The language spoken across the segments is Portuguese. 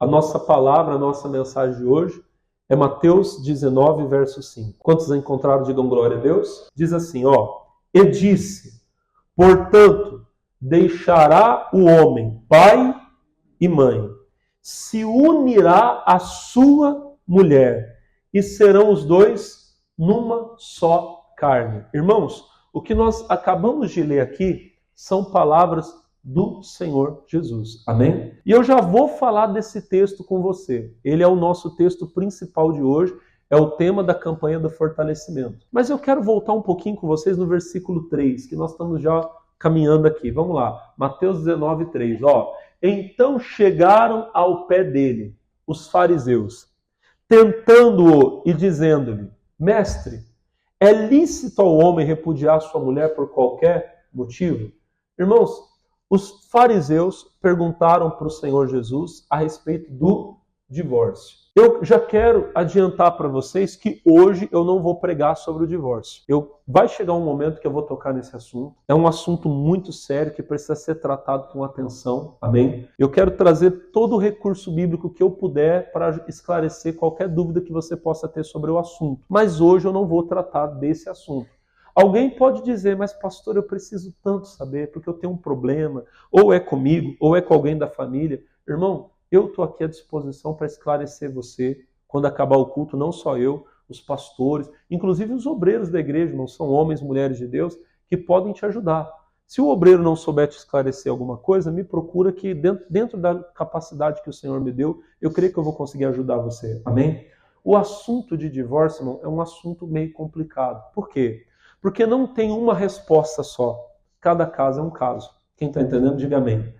A nossa palavra, a nossa mensagem de hoje é Mateus 19, verso 5. Quantos encontraram, digam glória a Deus? Diz assim, e disse, portanto, deixará o homem pai e mãe, se unirá à sua mulher, e serão os dois numa só carne. Irmãos, o que nós acabamos de ler aqui são palavras do Senhor Jesus. Amém? E eu já vou falar desse texto com você. Ele é o nosso texto principal de hoje, é o tema da campanha do fortalecimento. Mas eu quero voltar um pouquinho com vocês no versículo 3, que nós estamos já caminhando aqui. Vamos lá, Mateus 19, 3. Então chegaram ao pé dele os fariseus, tentando-o e dizendo-lhe, mestre, é lícito ao homem repudiar sua mulher por qualquer motivo? Irmãos, os fariseus perguntaram para o Senhor Jesus a respeito do divórcio. Eu já quero adiantar para vocês que hoje eu não vou pregar sobre o divórcio. Vai chegar um momento que eu vou tocar nesse assunto. É um assunto muito sério que precisa ser tratado com atenção. Amém? Eu quero trazer todo o recurso bíblico que eu puder para esclarecer qualquer dúvida que você possa ter sobre o assunto. Mas hoje eu não vou tratar desse assunto. Alguém pode dizer, mas pastor, eu preciso tanto saber, porque eu tenho um problema, ou é comigo, ou é com alguém da família. Irmão, eu estou aqui à disposição para esclarecer você, quando acabar o culto, não só eu, os pastores, inclusive os obreiros da igreja, não são homens, mulheres de Deus, que podem te ajudar. Se o obreiro não souber te esclarecer alguma coisa, me procura que dentro da capacidade que o Senhor me deu, eu creio que eu vou conseguir ajudar você. Amém? O assunto de divórcio, irmão, é um assunto meio complicado. Por quê? Porque não tem uma resposta só. Cada caso é um caso. Quem está entendendo, diga amém.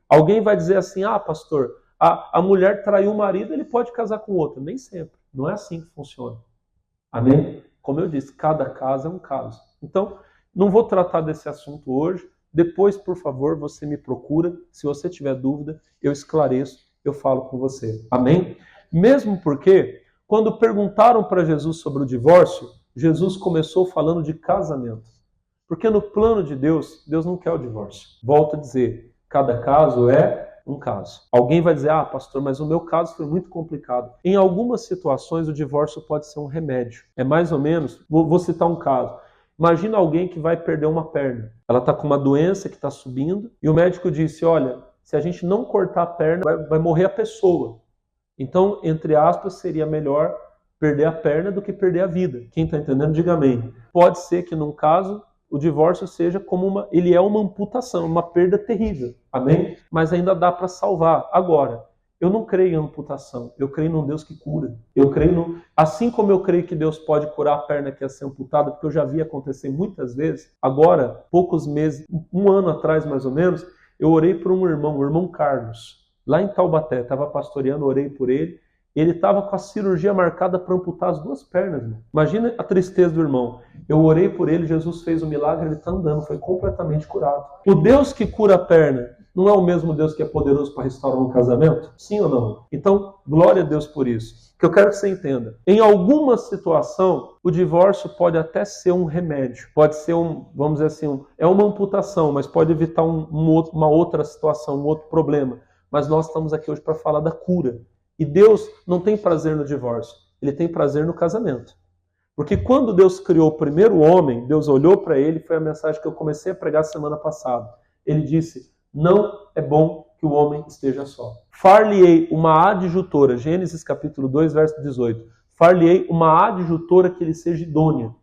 Alguém vai dizer assim, pastor, a mulher traiu o marido, ele pode casar com outro. Nem sempre. Não é assim que funciona. Amém? Como eu disse, cada caso é um caso. Então, não vou tratar desse assunto hoje. Depois, por favor, você me procura. Se você tiver dúvida, eu esclareço, eu falo com você. Amém? Mesmo porque, quando perguntaram para Jesus sobre o divórcio, Jesus começou falando de casamento. Porque no plano de Deus, Deus não quer o divórcio. Volto a dizer, cada caso é um caso. Alguém vai dizer, pastor, mas o meu caso foi muito complicado. Em algumas situações, o divórcio pode ser um remédio. É mais ou menos, vou citar um caso. Imagina alguém que vai perder uma perna. Ela está com uma doença que está subindo e o médico disse, olha, se a gente não cortar a perna, vai morrer a pessoa. Então, entre aspas, seria melhor perder a perna do que perder a vida. Quem está entendendo, diga amém. Pode ser que, num caso, o divórcio seja como ele é uma amputação, uma perda terrível. Amém? Mas ainda dá para salvar. Agora, eu não creio em amputação. Eu creio num Deus que cura. Assim como eu creio que Deus pode curar a perna que ia ser amputada, porque eu já vi acontecer muitas vezes. Agora, poucos meses, um ano atrás mais ou menos, eu orei por um irmão, o irmão Carlos, lá em Taubaté. Estava pastoreando, orei por ele. Ele estava com a cirurgia marcada para amputar as duas pernas. Irmão. Imagina a tristeza do irmão. Eu orei por ele, Jesus fez o milagre, ele está andando, foi completamente curado. O Deus que cura a perna não é o mesmo Deus que é poderoso para restaurar um casamento? Sim ou não? Então, glória a Deus por isso. O que eu quero que você entenda. Em alguma situação, o divórcio pode até ser um remédio. Pode ser vamos dizer assim, é uma amputação, mas pode evitar uma outra situação, um outro problema. Mas nós estamos aqui hoje para falar da cura. E Deus não tem prazer no divórcio, Ele tem prazer no casamento. Porque quando Deus criou o primeiro homem, Deus olhou para ele, foi a mensagem que eu comecei a pregar semana passada. Ele disse, não é bom que o homem esteja só. Far-lhe-ei uma adjutora, Gênesis capítulo 2, verso 18. Far-lhe-ei uma adjutora que lhe seja idônea.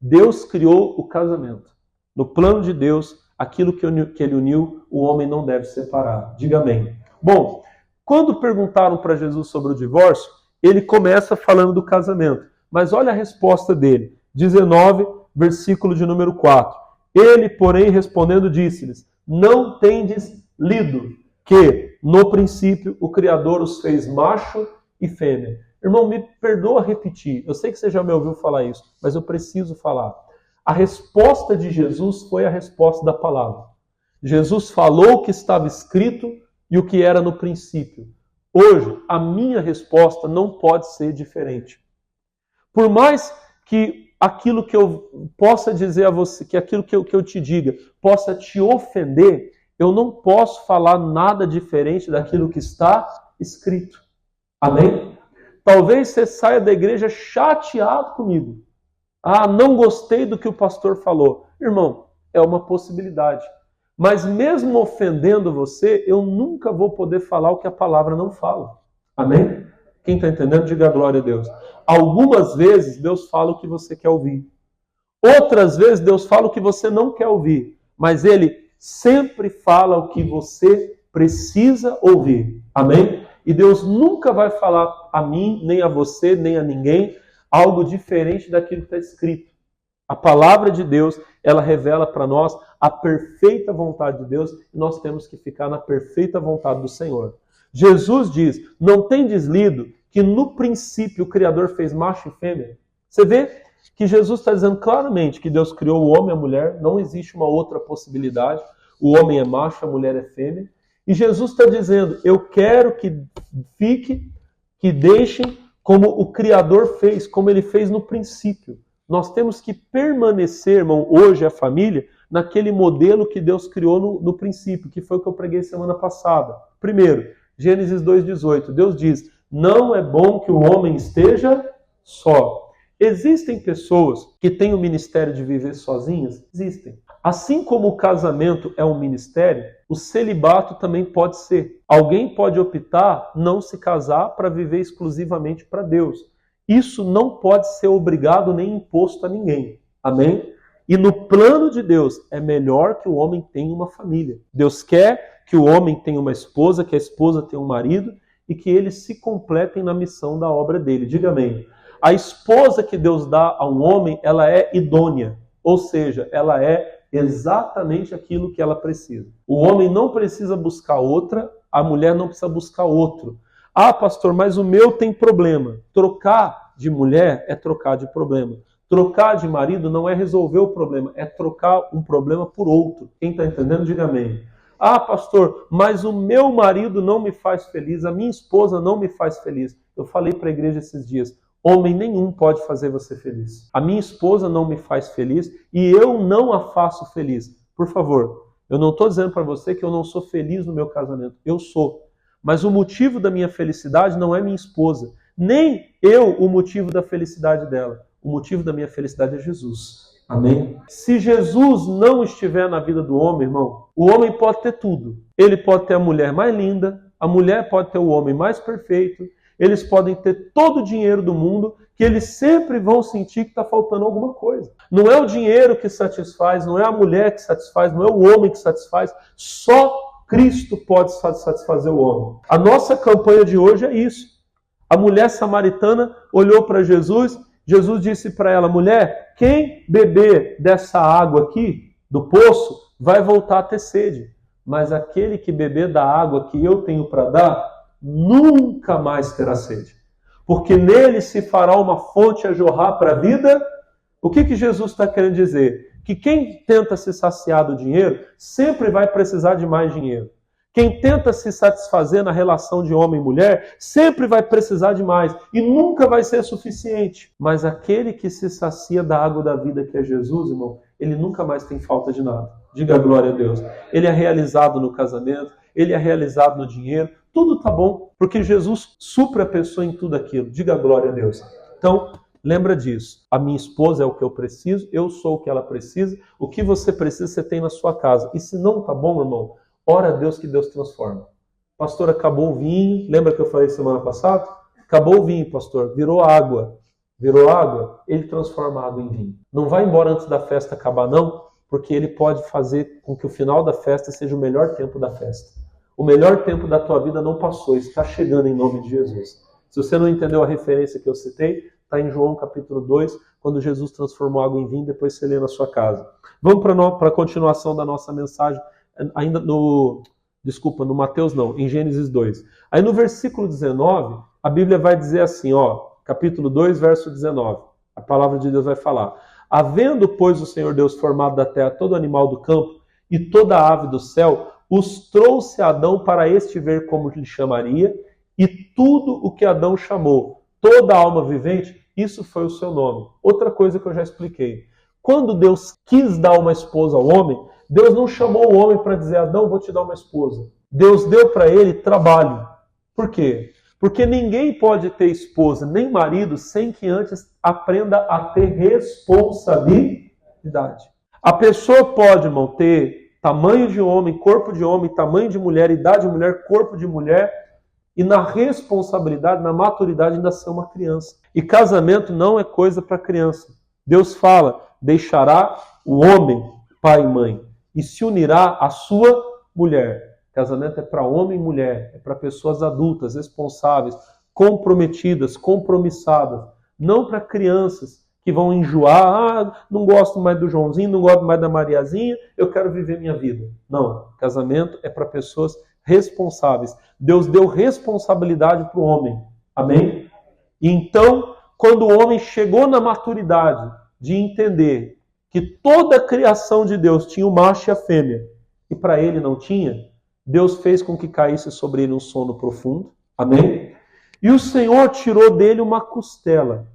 Deus criou o casamento. No plano de Deus, aquilo que Ele uniu, o homem não deve separar. Diga amém. Bom, quando perguntaram para Jesus sobre o divórcio, ele começa falando do casamento. Mas olha a resposta dele. 19, versículo de número 4. Ele, porém, respondendo, disse-lhes, não tendes lido que, no princípio, o Criador os fez macho e fêmea. Irmão, me perdoa repetir. Eu sei que você já me ouviu falar isso, mas eu preciso falar. A resposta de Jesus foi a resposta da palavra. Jesus falou o que estava escrito e o que era no princípio. Hoje, a minha resposta não pode ser diferente. Por mais que aquilo que eu possa dizer a você, que aquilo que eu te diga, possa te ofender, eu não posso falar nada diferente daquilo que está escrito. Amém? Talvez você saia da igreja chateado comigo. Ah, não gostei do que o pastor falou. Irmão, é uma possibilidade. Mas mesmo ofendendo você, eu nunca vou poder falar o que a palavra não fala. Amém? Quem está entendendo, diga glória a Deus. Algumas vezes Deus fala o que você quer ouvir. Outras vezes Deus fala o que você não quer ouvir. Mas Ele sempre fala o que você precisa ouvir. Amém? E Deus nunca vai falar a mim, nem a você, nem a ninguém, algo diferente daquilo que está escrito. A palavra de Deus, ela revela para nós a perfeita vontade de Deus e nós temos que ficar na perfeita vontade do Senhor. Jesus diz, não tendes lido que no princípio o Criador fez macho e fêmea? Você vê que Jesus está dizendo claramente que Deus criou o homem e a mulher, não existe uma outra possibilidade. O homem é macho, a mulher é fêmea. E Jesus está dizendo, eu quero que fique, que deixem como o Criador fez, como ele fez no princípio. Nós temos que permanecer, irmão, hoje a família, naquele modelo que Deus criou no princípio, que foi o que eu preguei semana passada. Primeiro, Gênesis 2,18, Deus diz, não é bom que o homem esteja só. Existem pessoas que têm o ministério de viver sozinhas? Existem. Assim como o casamento é um ministério, o celibato também pode ser. Alguém pode optar não se casar para viver exclusivamente para Deus. Isso não pode ser obrigado nem imposto a ninguém. Amém? E no plano de Deus, é melhor que o homem tenha uma família. Deus quer que o homem tenha uma esposa, que a esposa tenha um marido e que eles se completem na missão da obra dele. Diga amém. A esposa que Deus dá a um homem, ela é idônea. Ou seja, ela é exatamente aquilo que ela precisa. O homem não precisa buscar outra, a mulher não precisa buscar outro. Ah, pastor, mas o meu tem problema. Trocar de mulher é trocar de problema. Trocar de marido não é resolver o problema, é trocar um problema por outro. Quem está entendendo, diga amém. Ah, pastor, mas o meu marido não me faz feliz, a minha esposa não me faz feliz. Eu falei para a igreja esses dias, homem nenhum pode fazer você feliz. A minha esposa não me faz feliz e eu não a faço feliz. Por favor, eu não estou dizendo para você que eu não sou feliz no meu casamento. Eu sou. Mas o motivo da minha felicidade não é minha esposa. Nem eu o motivo da felicidade dela. O motivo da minha felicidade é Jesus. Amém? Se Jesus não estiver na vida do homem, irmão, o homem pode ter tudo. Ele pode ter a mulher mais linda, a mulher pode ter o homem mais perfeito, eles podem ter todo o dinheiro do mundo, que eles sempre vão sentir que está faltando alguma coisa. Não é o dinheiro que satisfaz, não é a mulher que satisfaz, não é o homem que satisfaz, só Cristo pode satisfazer o homem. A nossa campanha de hoje é isso. A mulher samaritana olhou para Jesus, Jesus disse para ela, mulher, quem beber dessa água aqui, do poço, vai voltar a ter sede. Mas aquele que beber da água que eu tenho para dar, nunca mais terá sede. Porque nele se fará uma fonte a jorrar para a vida. O que Jesus está querendo dizer? Que quem tenta se saciar do dinheiro, sempre vai precisar de mais dinheiro. Quem tenta se satisfazer na relação de homem e mulher, sempre vai precisar de mais. E nunca vai ser suficiente. Mas aquele que se sacia da água da vida, que é Jesus, irmão, ele nunca mais tem falta de nada. Diga glória a Deus. Ele é realizado no casamento, ele é realizado no dinheiro, tudo tá bom, porque Jesus supre a pessoa em tudo aquilo. Diga glória a Deus. Então, lembra disso. A minha esposa é o que eu preciso, eu sou o que ela precisa, o que você precisa você tem na sua casa. E se não tá bom, irmão, ora a Deus que Deus transforma. Pastor, acabou o vinho, lembra que eu falei semana passada? Acabou o vinho, pastor, virou água. Virou água, ele transforma a água em vinho. Não vai embora antes da festa acabar não, porque ele pode fazer com que o final da festa seja o melhor tempo da festa. O melhor tempo da tua vida não passou, está chegando em nome de Jesus. Se você não entendeu a referência que eu citei, está em João capítulo 2, quando Jesus transformou água em vinho, depois você lê na sua casa. Vamos para a continuação da nossa mensagem, ainda no Mateus não, em Gênesis 2. Aí no versículo 19, a Bíblia vai dizer assim, capítulo 2, verso 19. A palavra de Deus vai falar. Havendo, pois, o Senhor Deus formado da terra todo animal do campo e toda ave do céu, os trouxe a Adão para este ver como lhe chamaria, e tudo o que Adão chamou, toda alma vivente, isso foi o seu nome. Outra coisa que eu já expliquei. Quando Deus quis dar uma esposa ao homem, Deus não chamou o homem para dizer, Adão, vou te dar uma esposa. Deus deu para ele trabalho. Por quê? Porque ninguém pode ter esposa nem marido sem que antes aprenda a ter responsabilidade. A pessoa pode, irmão, ter tamanho de homem, corpo de homem, tamanho de mulher, idade de mulher, corpo de mulher, e na responsabilidade, na maturidade, ainda ser uma criança. E casamento não é coisa para criança. Deus fala, deixará o homem, pai e mãe, e se unirá à sua mulher. Casamento é para homem e mulher, é para pessoas adultas, responsáveis, comprometidas, compromissadas. Não para crianças que vão enjoar, não gosto mais do Joãozinho, não gosto mais da Mariazinha, eu quero viver minha vida. Não, casamento é para pessoas responsáveis. Deus deu responsabilidade para o homem. Amém? E então, quando o homem chegou na maturidade de entender que toda a criação de Deus tinha o macho e a fêmea, e para ele não tinha, Deus fez com que caísse sobre ele um sono profundo. Amém? E o Senhor tirou dele uma costela.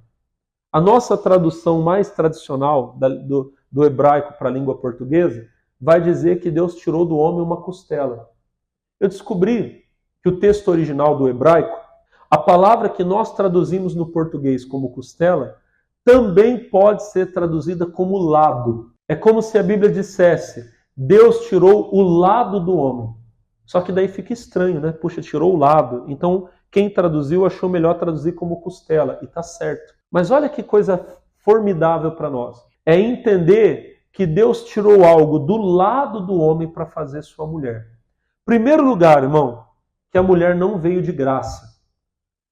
A nossa tradução mais tradicional do hebraico para a língua portuguesa vai dizer que Deus tirou do homem uma costela. Eu descobri que o texto original do hebraico, a palavra que nós traduzimos no português como costela, também pode ser traduzida como lado. É como se a Bíblia dissesse, Deus tirou o lado do homem. Só que daí fica estranho, né? Puxa, tirou o lado. Então, quem traduziu achou melhor traduzir como costela. E tá certo. Mas olha que coisa formidável para nós. É entender que Deus tirou algo do lado do homem para fazer sua mulher. Primeiro lugar, irmão, que a mulher não veio de graça.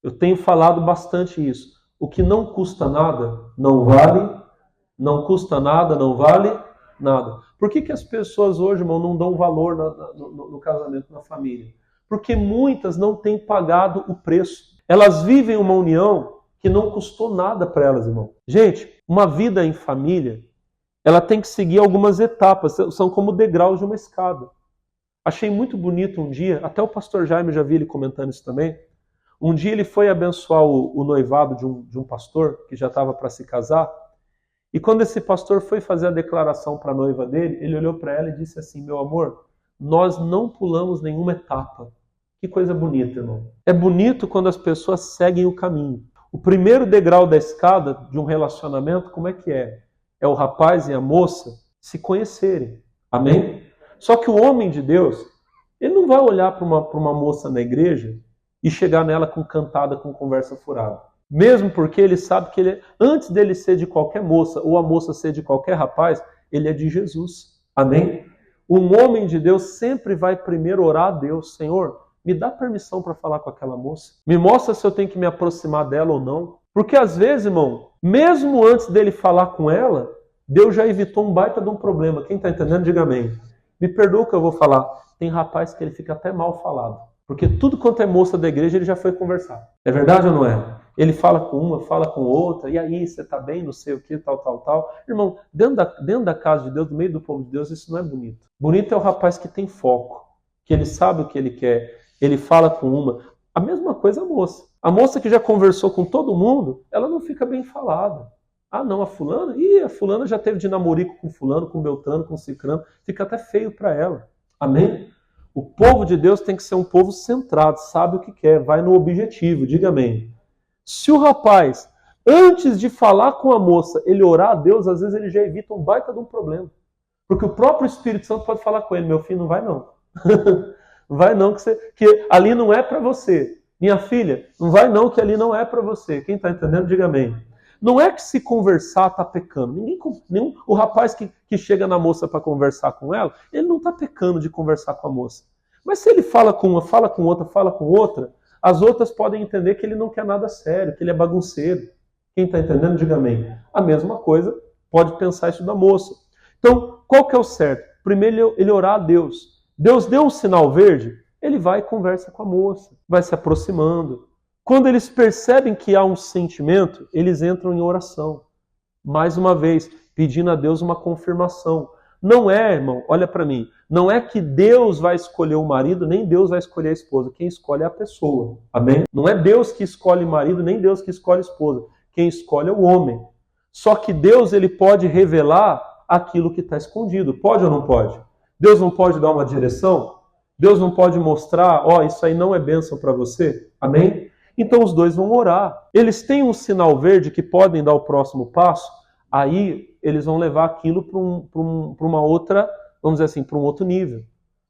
Eu tenho falado bastante isso. O que não custa nada, não vale. Não custa nada, não vale nada. Por que as pessoas hoje, irmão, não dão valor no casamento, na família? Porque muitas não têm pagado o preço. Elas vivem uma união que não custou nada para elas, irmão. Gente, uma vida em família, ela tem que seguir algumas etapas. São como degraus de uma escada. Achei muito bonito um dia, até o pastor Jaime, já vi ele comentando isso também. Um dia ele foi abençoar o noivado de um pastor que já estava para se casar. E quando esse pastor foi fazer a declaração para a noiva dele, ele olhou para ela e disse assim, meu amor, nós não pulamos nenhuma etapa. Que coisa bonita, irmão. É bonito quando as pessoas seguem o caminho. O primeiro degrau da escada de um relacionamento, como é que é? É o rapaz e a moça se conhecerem. Amém? Só que o homem de Deus, ele não vai olhar para uma moça na igreja e chegar nela com cantada, com conversa furada. Mesmo porque ele sabe que antes dele ser de qualquer moça ou a moça ser de qualquer rapaz, ele é de Jesus. Amém? Um homem de Deus sempre vai primeiro orar a Deus. Senhor, me dá permissão para falar com aquela moça. Me mostra se eu tenho que me aproximar dela ou não. Porque às vezes, irmão, mesmo antes dele falar com ela, Deus já evitou um baita de um problema. Quem está entendendo, diga amém. Me perdoa o que eu vou falar. Tem rapaz que ele fica até mal falado. Porque tudo quanto é moça da igreja, ele já foi conversar. É verdade ou não é? Ele fala com uma, fala com outra, e aí, você está bem, não sei o que, tal. Irmão, dentro da casa de Deus, no meio do povo de Deus, isso não é bonito. Bonito é o rapaz que tem foco, que ele sabe o que ele quer, ele fala com uma. A mesma coisa a moça. A moça que já conversou com todo mundo, ela não fica bem falada. Ah, não, a fulana? A fulana já teve de namorico com fulano, com Beltrano, com Cicrano. Fica até feio para ela. Amém? O povo de Deus tem que ser um povo centrado, sabe o que quer, vai no objetivo, diga amém. Se o rapaz, antes de falar com a moça, ele orar a Deus, às vezes ele já evita um baita de um problema. Porque o próprio Espírito Santo pode falar com ele, meu filho, não vai não. Não vai não, que ali não é para você. Minha filha, não vai não, que ali não é para você. Quem está entendendo, diga amém. Não é que se conversar está pecando. O rapaz que chega na moça para conversar com ela, ele não está pecando de conversar com a moça. Mas se ele fala com uma, fala com outra, as outras podem entender que ele não quer nada sério, que ele é bagunceiro. Quem está entendendo, diga amém. A mesma coisa, pode pensar isso da moça. Então, qual que é o certo? Primeiro ele orar a Deus. Deus deu um sinal verde, ele vai e conversa com a moça, vai se aproximando. Quando eles percebem que há um sentimento, eles entram em oração. Mais uma vez, pedindo a Deus uma confirmação. Não é, irmão, olha para mim, não é que Deus vai escolher o marido, nem Deus vai escolher a esposa. Quem escolhe é a pessoa. Amém? Não é Deus que escolhe o marido, nem Deus que escolhe a esposa. Quem escolhe é o homem. Só que Deus, ele pode revelar aquilo que está escondido. Pode ou não pode? Deus não pode dar uma direção? Deus não pode mostrar, isso aí não é bênção para você? Amém? Então os dois vão orar. Eles têm um sinal verde que podem dar o próximo passo, aí eles vão levar aquilo para uma outra, vamos dizer assim, para um outro nível.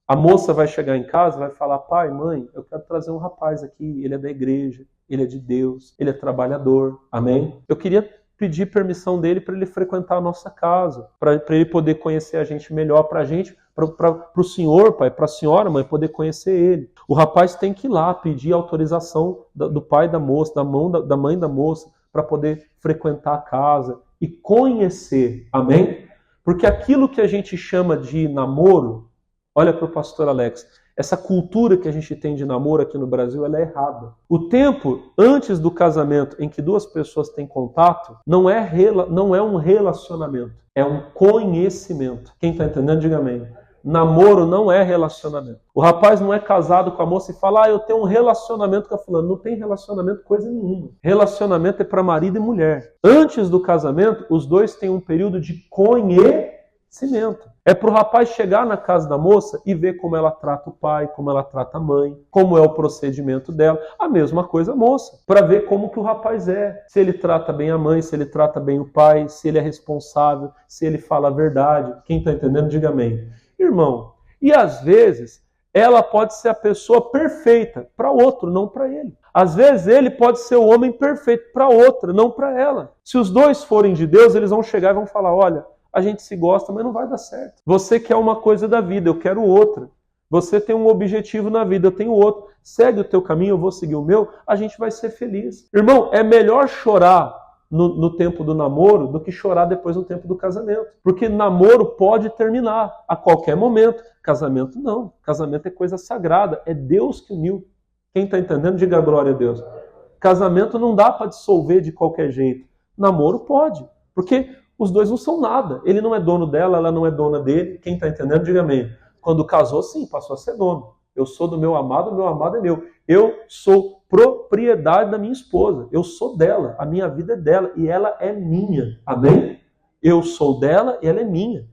A moça vai chegar em casa e vai falar, pai, mãe, eu quero trazer um rapaz aqui, ele é da igreja, ele é de Deus, ele é trabalhador, amém? Eu queria pedir permissão dele para ele frequentar a nossa casa, para ele poder conhecer a gente melhor, para a gente, para o senhor, pai, para a senhora, mãe, poder conhecer ele. O rapaz tem que ir lá pedir autorização do pai da moça, da mãe da moça, para poder frequentar a casa e conhecer, amém? Porque aquilo que a gente chama de namoro, olha para o pastor Alex, essa cultura que a gente tem de namoro aqui no Brasil, ela é errada. O tempo antes do casamento em que duas pessoas têm contato não é um relacionamento, é um conhecimento. Quem está entendendo, diga amém. Namoro não é relacionamento. O rapaz não é casado com a moça e fala, eu tenho um relacionamento com a fulana. Não tem relacionamento coisa nenhuma. Relacionamento é para marido e mulher. Antes do casamento, os dois têm um período de conhecimento. É para o rapaz chegar na casa da moça e ver como ela trata o pai, como ela trata a mãe, como é o procedimento dela. A mesma coisa a moça, para ver como que o rapaz é. Se ele trata bem a mãe, se ele trata bem o pai, se ele é responsável, se ele fala a verdade. Quem está entendendo, diga amém. Irmão, e às vezes ela pode ser a pessoa perfeita para outro, não para ele. Às vezes ele pode ser o homem perfeito para outra, não para ela. Se os dois forem de Deus, eles vão chegar e vão falar, olha, a gente se gosta, mas não vai dar certo. Você quer uma coisa da vida, eu quero outra. Você tem um objetivo na vida, eu tenho outro. Segue o teu caminho, eu vou seguir o meu, a gente vai ser feliz. Irmão, é melhor chorar no tempo do namoro do que chorar depois no tempo do casamento. Porque namoro pode terminar a qualquer momento. Casamento não. Casamento é coisa sagrada. É Deus que uniu. Quem está entendendo, diga glória a Deus. Casamento não dá para dissolver de qualquer jeito. Namoro pode. Porque os dois não são nada. Ele não é dono dela, ela não é dona dele. Quem está entendendo, diga amém. Quando casou, sim, passou a ser dono. Eu sou do meu amado é meu. Eu sou propriedade da minha esposa. Eu sou dela. A minha vida é dela e ela é minha. Amém? Eu sou dela e ela é minha.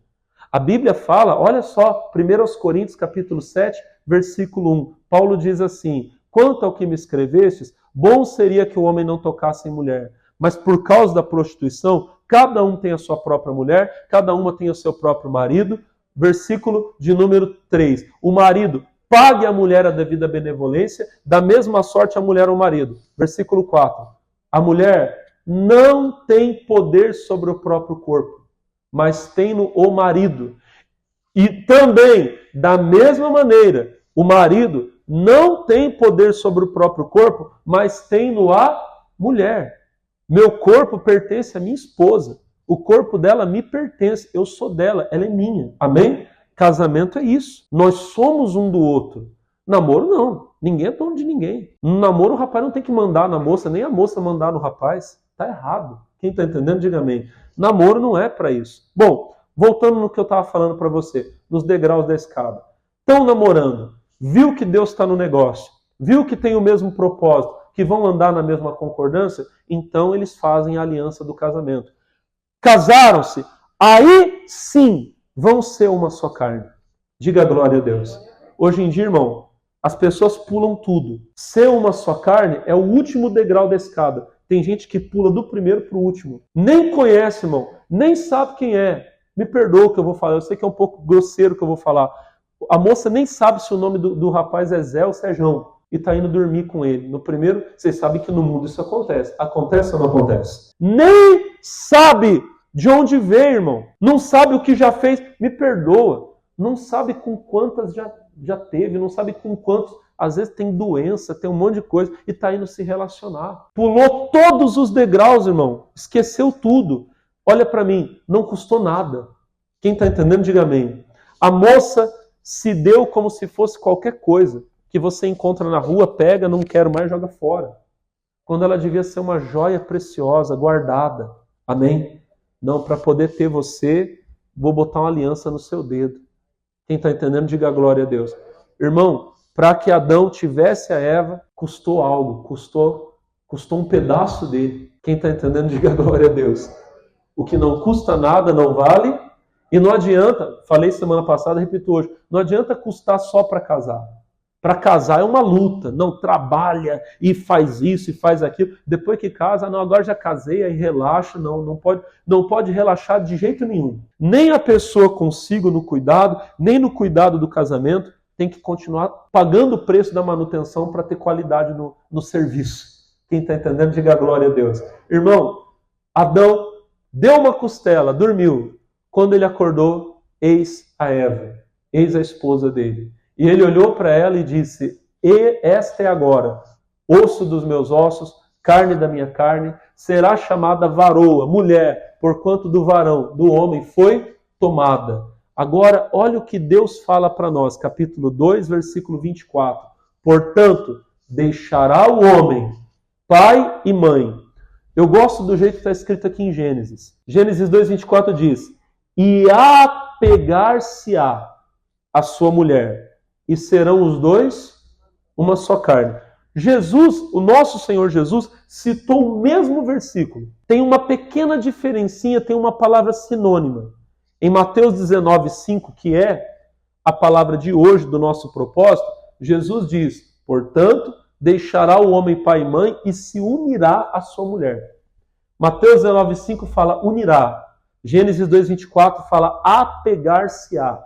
A Bíblia fala, olha só, 1 Coríntios capítulo 7, versículo 1. Paulo diz assim, quanto ao que me escrevestes, bom seria que o homem não tocasse em mulher. Mas por causa da prostituição, cada um tem a sua própria mulher, cada uma tem o seu próprio marido. Versículo de número 3. O marido pague à mulher a devida benevolência, da mesma sorte a mulher ao marido. Versículo 4. A mulher não tem poder sobre o próprio corpo, mas tem-no o marido. E também, da mesma maneira, o marido não tem poder sobre o próprio corpo, mas tem-no a mulher. Meu corpo pertence à minha esposa. O corpo dela me pertence. Eu sou dela, ela é minha. Amém? Casamento é isso. Nós somos um do outro. Namoro não. Ninguém é dono de ninguém. No namoro o rapaz não tem que mandar na moça, nem a moça mandar no rapaz. Está errado. Quem está entendendo, diga amém. Namoro não é para isso. Bom, voltando no que eu estava falando para você, nos degraus da escada. Estão namorando. Viu que Deus está no negócio. Viu que tem o mesmo propósito. Que vão andar na mesma concordância. Então eles fazem a aliança do casamento. Casaram-se. Aí sim vão ser uma só carne. Diga glória a Deus. Hoje em dia, irmão, as pessoas pulam tudo. Ser uma só carne é o último degrau da escada. Tem gente que pula do primeiro para o último. Nem conhece, irmão. Nem sabe quem é. Me perdoa o que eu vou falar. Eu sei que é um pouco grosseiro o que eu vou falar. A moça nem sabe se o nome do rapaz é Zé ou se é João. E está indo dormir com ele. No primeiro, vocês sabem que no mundo isso acontece. Acontece ou não acontece? Nem sabe de onde veio, irmão. Não sabe o que já fez. Me perdoa. Não sabe com quantas já teve. Não sabe com quantos. Às vezes tem doença, tem um monte de coisa. E está indo se relacionar. Pulou todos os degraus, irmão. Esqueceu tudo. Olha para mim. Não custou nada. Quem está entendendo, diga amém. A moça se deu como se fosse qualquer coisa que você encontra na rua, pega, não quero mais, joga fora. Quando ela devia ser uma joia preciosa, guardada. Amém? Não, para poder ter você, vou botar uma aliança no seu dedo. Quem está entendendo, diga glória a Deus. Irmão, para que Adão tivesse a Eva, custou algo, custou um pedaço dele. Quem está entendendo, diga glória a Deus. O que não custa nada, não vale. E não adianta, falei semana passada, repito hoje, não adianta custar só para casar. Para casar é uma luta, não trabalha e faz isso e faz aquilo. Depois que casa, não, agora já casei, aí relaxa, não pode relaxar de jeito nenhum. Nem a pessoa consigo no cuidado, nem no cuidado do casamento, tem que continuar pagando o preço da manutenção para ter qualidade no serviço. Quem está entendendo, diga glória a Deus. Irmão, Adão deu uma costela, dormiu. Quando ele acordou, eis a Eva, eis a esposa dele. E ele olhou para ela e disse, esta é agora, osso dos meus ossos, carne da minha carne, será chamada varoa, mulher, porquanto do varão, do homem, foi tomada. Agora, olha o que Deus fala para nós, capítulo 2, versículo 24. Portanto, deixará o homem, pai e mãe. Eu gosto do jeito que está escrito aqui em Gênesis. Gênesis 2, 24 diz, e apegar-se-á a sua mulher, e serão os dois uma só carne. Jesus, o nosso Senhor Jesus, citou o mesmo versículo. Tem uma pequena diferencinha, tem uma palavra sinônima. Em Mateus 19, 5, que é a palavra de hoje do nosso propósito, Jesus diz, portanto, deixará o homem pai e mãe e se unirá à sua mulher. Mateus 19, 5 fala unirá. Gênesis 2, 24 fala apegar-se-á.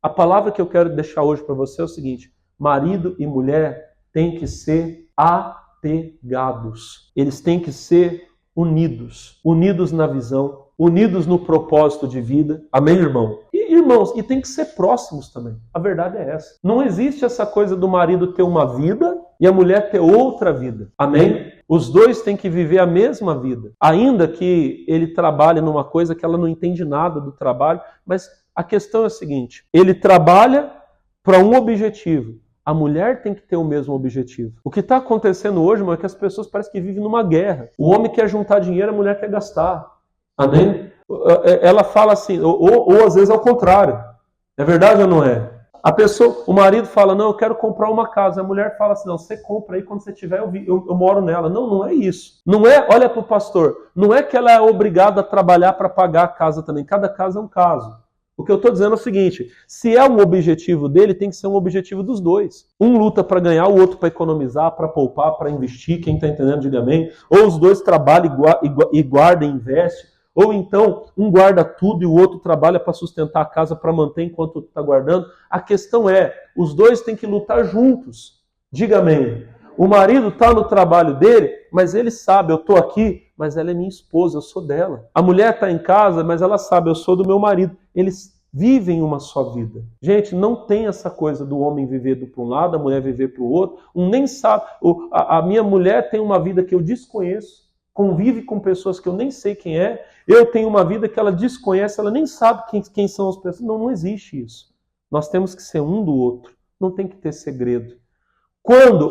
A palavra que eu quero deixar hoje para você é o seguinte, marido e mulher têm que ser apegados. Eles têm que ser unidos. Unidos na visão, unidos no propósito de vida. Amém, irmão? E, irmãos, e tem que ser próximos também. A verdade é essa. Não existe essa coisa do marido ter uma vida e a mulher ter outra vida. Amém? Os dois têm que viver a mesma vida. Ainda que ele trabalhe numa coisa que ela não entende nada do trabalho, mas a questão é a seguinte, ele trabalha para um objetivo. A mulher tem que ter o mesmo objetivo. O que está acontecendo hoje, irmão, é que as pessoas parecem que vivem numa guerra. O homem quer juntar dinheiro, a mulher quer gastar. Amém? Ela fala assim, ou às vezes ao contrário. É verdade ou não é? A pessoa, o marido fala, não, eu quero comprar uma casa. A mulher fala assim, não, você compra aí, quando você tiver, eu moro nela. Não, não é isso. Não é, olha para o pastor, não é que ela é obrigada a trabalhar para pagar a casa também. Cada caso é um caso. O que eu estou dizendo é o seguinte, se é um objetivo dele, tem que ser um objetivo dos dois. Um luta para ganhar, o outro para economizar, para poupar, para investir, quem está entendendo, diga amém. Ou os dois trabalham e guardam e investem. Ou então, um guarda tudo e o outro trabalha para sustentar a casa, para manter enquanto está guardando. A questão é, os dois têm que lutar juntos. Diga amém. O marido está no trabalho dele, mas ele sabe, eu estou aqui, mas ela é minha esposa, eu sou dela. A mulher está em casa, mas ela sabe, eu sou do meu marido. Eles vivem uma só vida. Gente, não tem essa coisa do homem viver para um lado, a mulher viver para o outro. Um nem sabe. A minha mulher tem uma vida que eu desconheço, convive com pessoas que eu nem sei quem é. Eu tenho uma vida que ela desconhece, ela nem sabe quem são as pessoas. Não existe isso. Nós temos que ser um do outro. Não tem que ter segredo.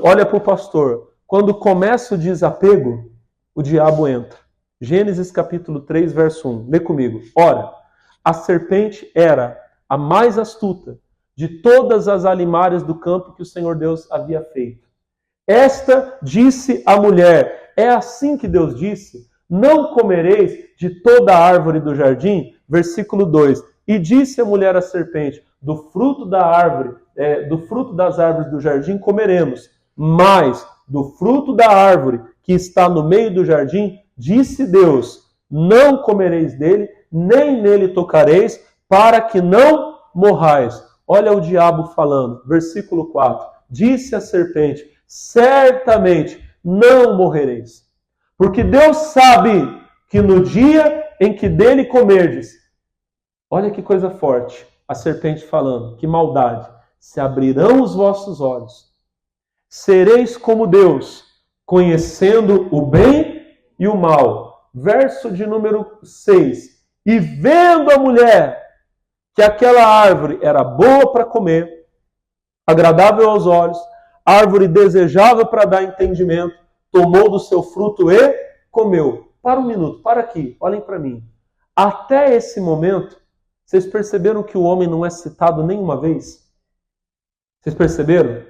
Olha para o pastor, quando começa o desapego, o diabo entra. Gênesis capítulo 3, verso 1. Lê comigo. Ora, a serpente era a mais astuta de todas as alimárias do campo que o Senhor Deus havia feito. Esta disse à mulher, é assim que Deus disse, não comereis de toda a árvore do jardim? Versículo 2. E disse a mulher à serpente, do fruto das árvores do jardim comeremos, mas do fruto da árvore que está no meio do jardim, disse Deus, não comereis dele, nem nele tocareis, para que não morrais. Olha o diabo falando, versículo 4. Disse a serpente, certamente não morrereis, porque Deus sabe que no dia em que dele comerdes, olha que coisa forte, a serpente falando, que maldade, se abrirão os vossos olhos, sereis como Deus, conhecendo o bem e o mal. Verso de número 6. E vendo a mulher que aquela árvore era boa para comer, agradável aos olhos, árvore desejável para dar entendimento, tomou do seu fruto e comeu. Para um minuto, para aqui, olhem para mim. Até esse momento, vocês perceberam que o homem não é citado nenhuma vez? Vocês perceberam?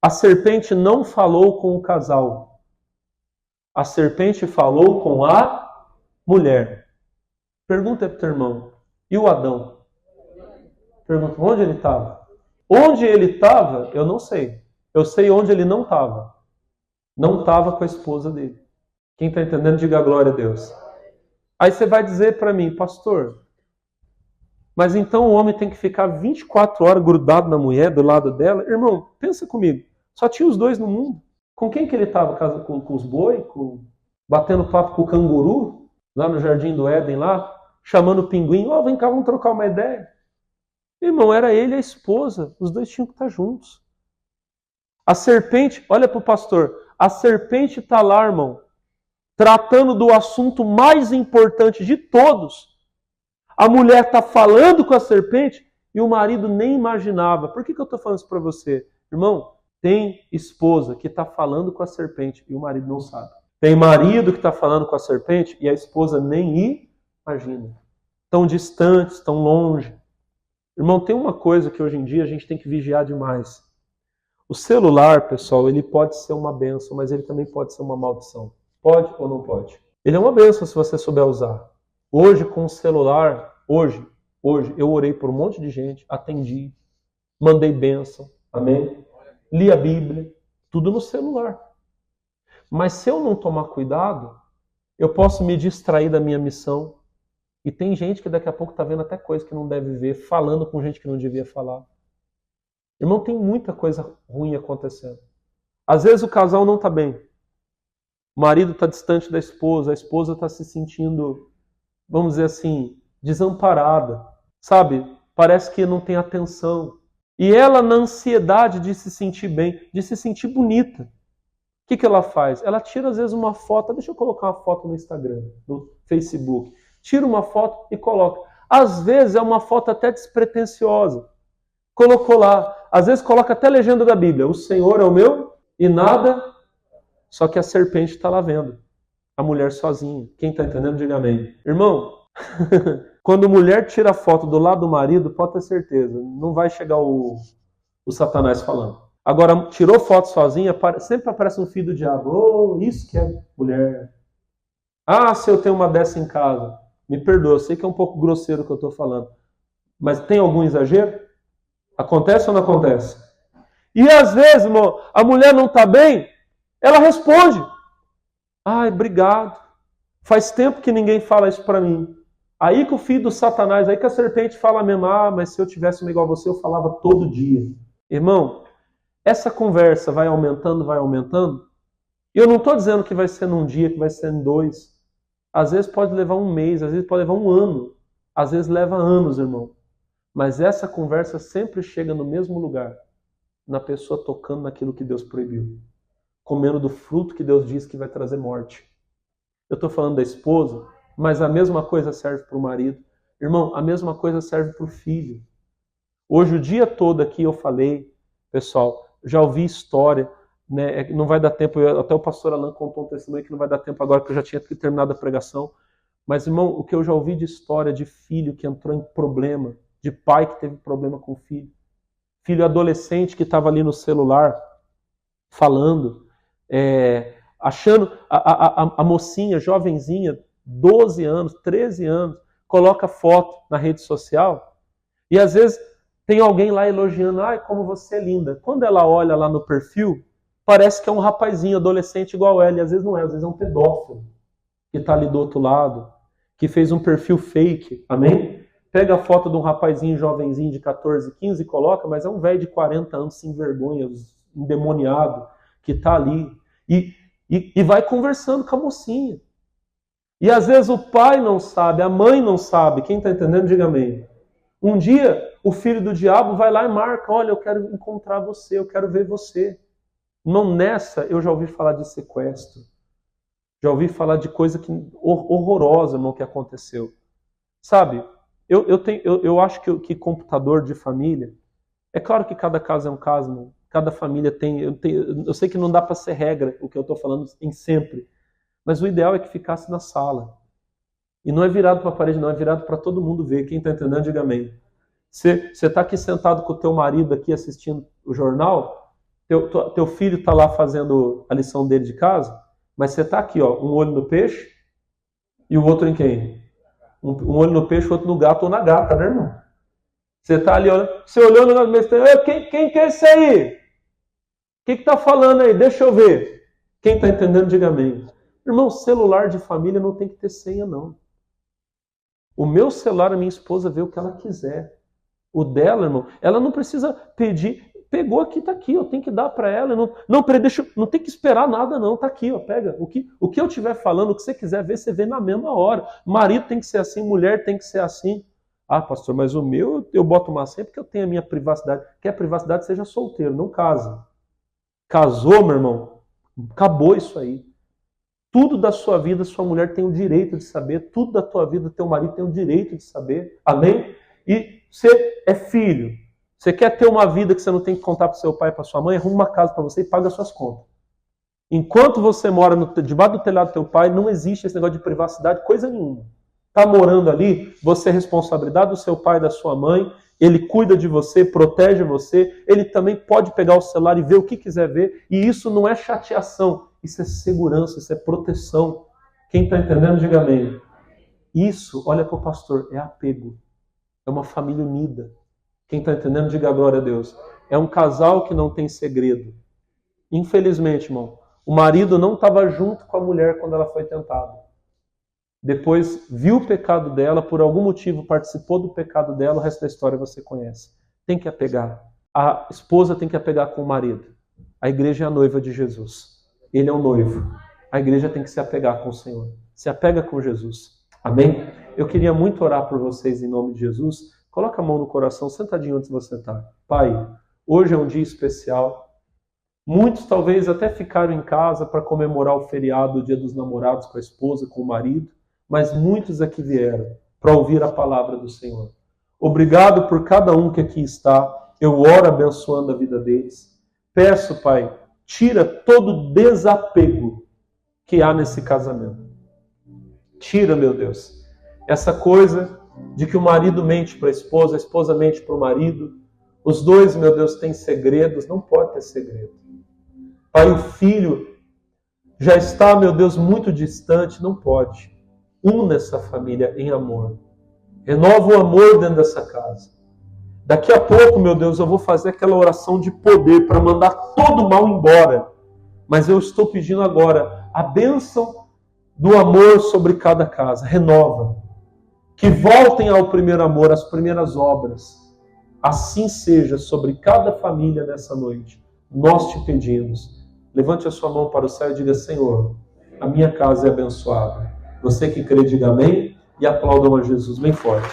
A serpente não falou com o casal. A serpente falou com a mulher. Pergunta para o teu irmão. E o Adão? Pergunta, onde ele estava? Onde ele estava, eu não sei. Eu sei onde ele não estava. Não estava com a esposa dele. Quem está entendendo, diga glória a Deus. Aí você vai dizer para mim, pastor, mas então o homem tem que ficar 24 horas grudado na mulher, do lado dela? Irmão, pensa comigo. Só tinha os dois no mundo. Com quem que ele estava? Com os boi? Batendo papo com o canguru? Lá no Jardim do Éden, lá? Chamando o pinguim? Ó, vem cá, vamos trocar uma ideia. Irmão, era ele e a esposa. Os dois tinham que estar juntos. A serpente, olha para o pastor. A serpente está lá, irmão, tratando do assunto mais importante de todos. A mulher está falando com a serpente e o marido nem imaginava. Por que eu estou falando isso para você? Irmão, tem esposa que está falando com a serpente e o marido não sabe. Tem marido que está falando com a serpente e a esposa nem imagina. Tão distantes, tão longe. Irmão, tem uma coisa que hoje em dia a gente tem que vigiar demais. O celular, pessoal, ele pode ser uma bênção, mas ele também pode ser uma maldição. Pode ou não pode? Ele é uma bênção se você souber usar. Hoje, com o celular, hoje, eu orei por um monte de gente, atendi, mandei bênção, amém? Li a Bíblia, tudo no celular. Mas se eu não tomar cuidado, eu posso me distrair da minha missão. E tem gente que daqui a pouco está vendo até coisa que não deve ver, falando com gente que não devia falar. Irmão, tem muita coisa ruim acontecendo. Às vezes o casal não está bem. O marido está distante da esposa, a esposa está se sentindo, vamos dizer assim, desamparada. Sabe? Parece que não tem atenção. E ela, na ansiedade de se sentir bem, de se sentir bonita, o que ela faz? Ela tira às vezes uma foto, deixa eu colocar uma foto no Instagram, no Facebook. Tira uma foto e coloca. Às vezes é uma foto até despretensiosa. Colocou lá. Às vezes coloca até a legenda da Bíblia. O Senhor é o meu e nada. Só que a serpente está lá vendo. A mulher sozinha. Quem está entendendo, diga amém. Irmão, quando mulher tira a foto do lado do marido, pode ter certeza. Não vai chegar o Satanás falando. Agora, tirou foto sozinha, sempre aparece um filho do diabo. Oh, isso que é mulher. Ah, se eu tenho uma dessa em casa. Me perdoa, eu sei que é um pouco grosseiro o que eu estou falando. Mas tem algum exagero? Acontece ou não acontece? E às vezes, irmão, a mulher não está bem, ela responde. Ai, obrigado. Faz tempo que ninguém fala isso para mim. Aí que o filho do Satanás, aí que a serpente fala mesmo, mas se eu tivesse uma igual a você, eu falava todo dia. Irmão, essa conversa vai aumentando, vai aumentando. E eu não estou dizendo que vai ser num dia, que vai ser em 2. Às vezes pode levar um mês, às vezes pode levar um ano. Às vezes leva anos, irmão. Mas essa conversa sempre chega no mesmo lugar. Na pessoa tocando naquilo que Deus proibiu. Comendo do fruto que Deus diz que vai trazer morte. Eu estou falando da esposa, mas a mesma coisa serve para o marido. Irmão, a mesma coisa serve para o filho. Hoje o dia todo aqui eu falei, pessoal, já ouvi história, né? Não vai dar tempo, até o pastor Alan contou um testemunho que não vai dar tempo agora, porque eu já tinha terminado a pregação. Mas, irmão, o que eu já ouvi de história de filho que entrou em problema, de pai que teve problema com o filho, filho adolescente que estava ali no celular, falando, achando a mocinha, jovenzinha, 12 anos, 13 anos, coloca foto na rede social e às vezes tem alguém lá elogiando, ai, como você é linda. Quando ela olha lá no perfil, parece que é um rapazinho adolescente igual ela, e às vezes não é, às vezes é um pedófilo que está ali do outro lado, que fez um perfil fake, amém? Pega a foto de um rapazinho jovenzinho de 14, 15 e coloca, mas é um velho de 40 anos sem vergonha, endemoniado, que está ali. E vai conversando com a mocinha. E às vezes o pai não sabe, a mãe não sabe. Quem está entendendo, diga amém. Um dia, o filho do diabo vai lá e marca, olha, eu quero encontrar você, eu quero ver você. Não nessa, eu já ouvi falar de sequestro. Já ouvi falar de coisa horrorosa, irmão, que aconteceu. Sabe, eu acho que computador de família, é claro que cada caso é um caso, irmão. Cada família tem... Eu sei que não dá para ser regra o que eu estou falando em sempre. Mas o ideal é que ficasse na sala. E não é virado para a parede, não. É virado para todo mundo ver. Quem está entendendo, diga amém. Você está aqui sentado com o teu marido aqui assistindo o jornal. Teu filho está lá fazendo a lição dele de casa. Mas você está aqui, ó, um olho no peixe e o outro em quem? Um olho no peixe, o outro no gato ou na gata, né, irmão? Você está ali, você olhou no negócio meio estranho, quem que é esse aí? O que está falando aí? Deixa eu ver. Quem está entendendo, diga amém. Irmão, celular de família não tem que ter senha, não. O meu celular, a minha esposa vê o que ela quiser. O dela, irmão, ela não precisa pedir. Pegou aqui, tá aqui, eu tenho que dar para ela. Não, peraí, não tem que esperar nada, não. Tá aqui, ó, pega. O que eu estiver falando, o que você quiser ver, você vê na mesma hora. Marido tem que ser assim, mulher tem que ser assim. Ah, pastor, mas o meu, eu boto uma senha porque eu tenho a minha privacidade. Quer privacidade, seja solteiro, não case. Casou, meu irmão, acabou isso aí. Tudo da sua vida, sua mulher tem o direito de saber. Tudo da tua vida, teu marido tem o direito de saber. Amém? E você é filho. Você quer ter uma vida que você não tem que contar para seu pai e para sua mãe? Arruma uma casa para você e paga as suas contas. Enquanto você mora debaixo do telhado do teu pai, não existe esse negócio de privacidade, coisa nenhuma. Está morando ali, você é responsabilidade do seu pai e da sua mãe, ele cuida de você, protege você, ele também pode pegar o celular e ver o que quiser ver, e isso não é chateação, isso é segurança, isso é proteção. Quem está entendendo, diga amém. Isso, olha para o pastor, é apego, é uma família unida. Quem está entendendo, diga glória a Deus. É um casal que não tem segredo. Infelizmente, irmão, o marido não estava junto com a mulher quando ela foi tentada. Depois viu o pecado dela, por algum motivo participou do pecado dela, o resto da história você conhece. Tem que apegar. A esposa tem que apegar com o marido. A igreja é a noiva de Jesus. Ele é o noivo. A igreja tem que se apegar com o Senhor. Se apega com Jesus. Amém? Eu queria muito orar por vocês em nome de Jesus. Coloca a mão no coração, sentadinho onde você está. Pai, hoje é um dia especial. Muitos talvez até ficaram em casa para comemorar o feriado, o dia dos namorados com a esposa, com o marido. Mas muitos aqui vieram para ouvir a palavra do Senhor. Obrigado por cada um que aqui está. Eu oro abençoando a vida deles. Peço, Pai, tira todo desapego que há nesse casamento. Tira, meu Deus, essa coisa de que o marido mente para a esposa mente para o marido. Os dois, meu Deus, têm segredos. Não pode ter segredo. Pai, o filho já está, meu Deus, muito distante. Não pode. Una essa família em amor. Renova o amor dentro dessa casa. Daqui a pouco, meu Deus, eu vou fazer aquela oração de poder para mandar todo o mal embora. Mas eu estou pedindo agora a bênção do amor sobre cada casa. Renova. Que voltem ao primeiro amor, às primeiras obras. Assim seja sobre cada família nessa noite. Nós te pedimos. Levante a sua mão para o céu e diga: Senhor, a minha casa é abençoada. Você que crê, diga amém e aplaudam a Jesus bem forte.